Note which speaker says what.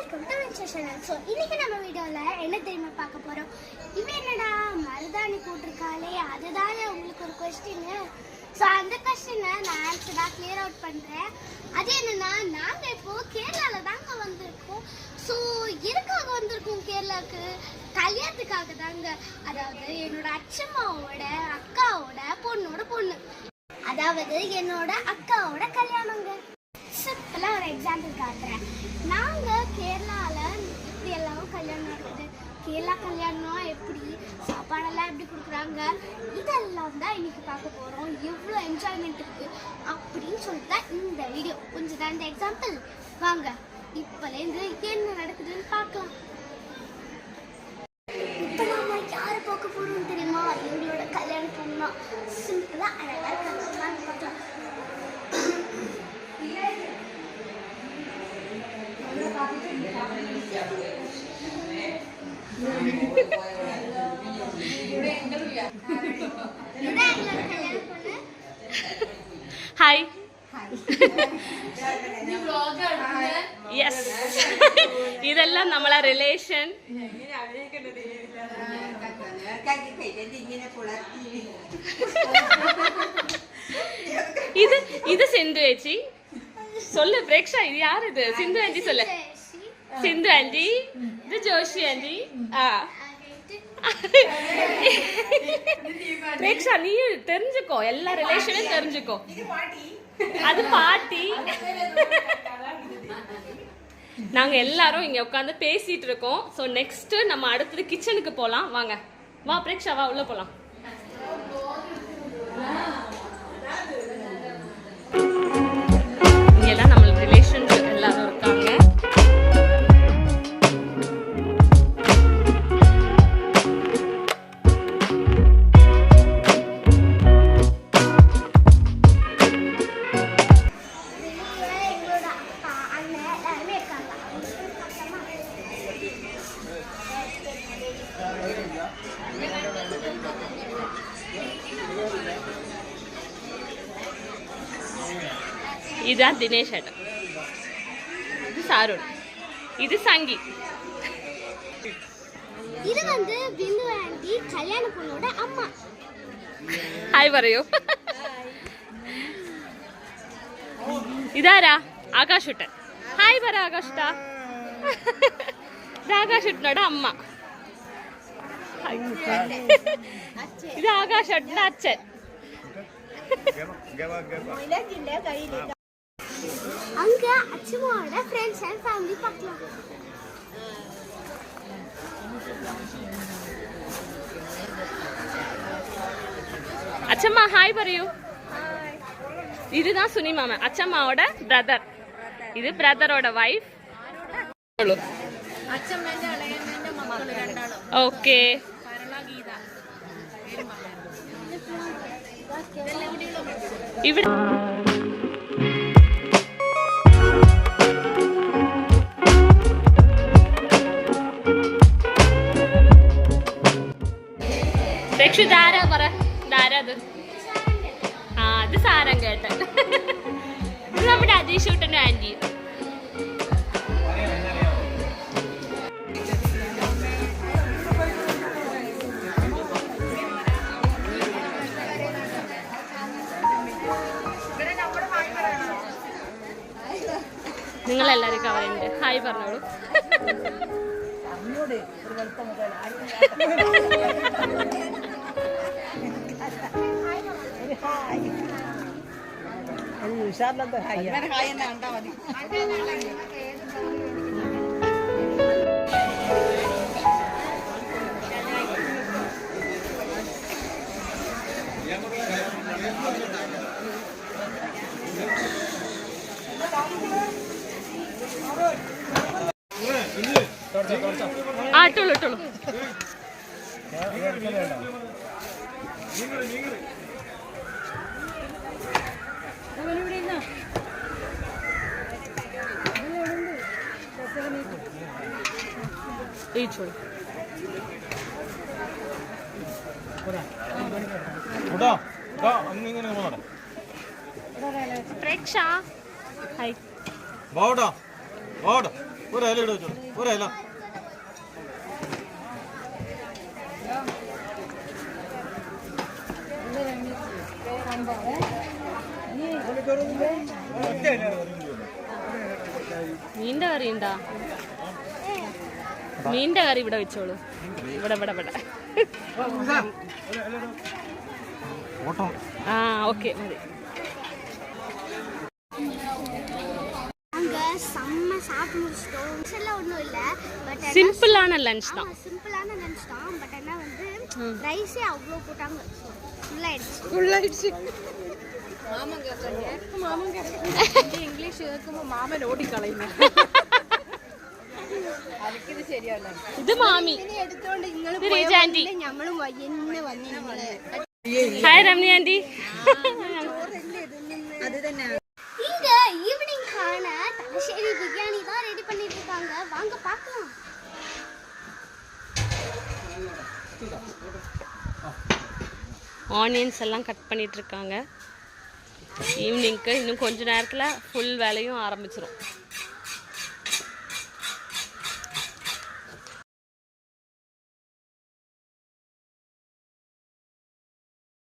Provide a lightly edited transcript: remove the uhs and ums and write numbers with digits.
Speaker 1: Welcome to venture channel. So இன்னைக்கு நம்ம வீடியோவில் என்ன தெரியுமா பார்க்க போகிறோம்? இவன் என்னடா மருதாணி போட்டிருக்காளே, அதுதானே உங்களுக்கு ஒரு கொஸ்டின்னு. ஸோ அந்த கொஸ்டினை நான் ஆன்சராக கிளியர் அவுட் பண்ணுறேன். அது என்னன்னா, நாங்கள் இப்போது கேரளாவில் தாங்க வந்திருக்கோம். ஸோ எதுக்காக வந்திருக்கோம் கேரளாவுக்கு? கல்யாணத்துக்காக தாங்க. அதாவது என்னோட அச்சம்மாவோட அக்காவோட பொண்ணோட பொண்ணு, அதாவது என்னோட அக்காவோட கல்யாணங்க. சிம்பிளாக ஒரு எக்ஸாம்பிள் காட்டுறேன். நாங்கள் கேரளாவில் எப்படி எல்லாம் கல்யாணம் நடக்குது, கேரளா கல்யாணம்னா எப்படி, சாப்பாடெல்லாம் எப்படி கொடுக்குறாங்க, இதெல்லாம் தான் இன்னைக்கு பார்க்க போகிறோம். எவ்வளோ என்ஜாய்மெண்ட் இருக்குது அப்படின்னு சொல்லிட்டு தான் இந்த வீடியோ. கொஞ்சம் தான் இந்த எக்ஸாம்பிள். வாங்க இப்போலேருந்து என்ன நடக்குதுன்னு பார்க்கலாம். இப்போ நம்ம யாரை பார்க்க போகிறோம் தெரியுமா? எங்களோட கல்யாணம் பண்ணோம். சிம்பிளாக அழகாக கல்யாணம் பார்க்கலாம்.
Speaker 2: ഹായ് യെസ്, ഇതെല്ലാം നമ്മളെ റിലേഷൻ. ഇത് സിന്ധു ചേച്ചി. சொல்லு பிரேக்ஷா, இது யார்? இது சிந்து ஆண்டி. சொல்லு சிந்து ஆண்டி. இது ஜோஷி ஆண்டி. பிரேக்ஷா, நீ தெரிஞ்சுக்கோ, எல்லா ரிலேஷனும் தெரிஞ்சுக்கோ. அது பாட்டி. நாங்க எல்லாரும் இங்க உட்காந்து பேசிட்டு இருக்கோம். ஸோ நெக்ஸ்ட் நம்ம அடுத்தது கிச்சனுக்கு போலாம். வாங்க வா பிரேக்ஷா, வா உள்ள போலாம். இங்கெல்லாம் நம்ம ரிலேஷன்ஸ் எல்லாரும் இருக்காங்க. இதான் தினேஷ் அண்ணன், இது சாருண், இது சங்கி,
Speaker 1: இது வந்து பிந்து ஆண்டி கல்யாண பொண்ணோட அம்மா.
Speaker 2: ஹாய் പറയൂ. ഇതാരാ? ആകാശുട്ടൻ. ഹായ് പറ ആകാശുട്ടാ. ഇത് ആകാശുട്ടനോட അമ്മ. ഇത് ആകാശുട്ടന്റെ അച്ഛൻ.
Speaker 1: அங்க அச்சுமாவோட ஃப்ரெண்ட்ஸ் அண்ட் ஃபேமிலி பார்க்கலாம்.
Speaker 2: அச்சம்மா ஹாய் പറയൂ. இதுதான் சுனி மாமா, அச்சம்மாவோட பிரதர். இது பிரதரோட வைஃப். ஓகே. ഇവിടെ രക്ഷിതാരാ പറ, ധാരാത്. അത് സാരം കേട്ട. ഇത് നമ്മുടെ അജീഷ് കുട്ടനും ആന്റിയും. നിങ്ങളെല്ലാവരും കവറുണ്ട്. ഹായ് പറഞ്ഞോളൂ. ഇട്ടോളൂ ഇട്ടോളൂ. പ്രേക്ഷ ഹായ്.
Speaker 3: വാടാ വാടാ ഒരു ഇല ഇട വെച്ചോ, ഒരു ഇല.
Speaker 2: മീൻ്റെ കറി ഉണ്ടാ? മീൻ്റെ കറി ഇവിടെ വെച്ചോളൂ. ഇവിടെ ഇവിടെ ഇവിടെ. ആ ഓക്കെ മതി.
Speaker 1: செம்ம சாப்பிட்டு முடிச்சிட்டோம். எல்லாம் ஒன்றும் இல்லை, பட்
Speaker 2: சிம்பிளான லஞ்ச் தான்.
Speaker 1: சிம்பிளான லஞ்ச் தான். பட் ஆனால் வந்து ரைஸே அவ்வளோ போட்டாங்க, ஃபுல்லாகிடுச்சு.
Speaker 4: ഇംഗ്ലീഷ് കേൾക്കുമ്പോ മാമൻ ഓടിക്കളയുന്നു. അതൊക്കെ ശരിയല്ല.
Speaker 2: ഇത് മാമി,
Speaker 4: എടുത്തോണ്ട് നിങ്ങൾ
Speaker 2: ആന്റി.
Speaker 4: ഞങ്ങളും വയ്യെന്ന് വന്നിരുന്നു.
Speaker 2: Hi Ramani aunty.
Speaker 4: അത് തന്നെ
Speaker 1: இங்க ஈவினிங் காண தலശ്ശേരി பிரியாணி தான் ரெடி பண்ணிட்டு இருக்காங்க. வாங்க பார்க்கலாம்.
Speaker 2: ஆனியன்ஸ் எல்லாம் கட் பண்ணிட்டு இருக்காங்க. ஈவினிங்க்கு இன்னும் கொஞ்ச நேரத்தில் ஃபுல் வேலையும் ஆரம்பிச்சிடும்.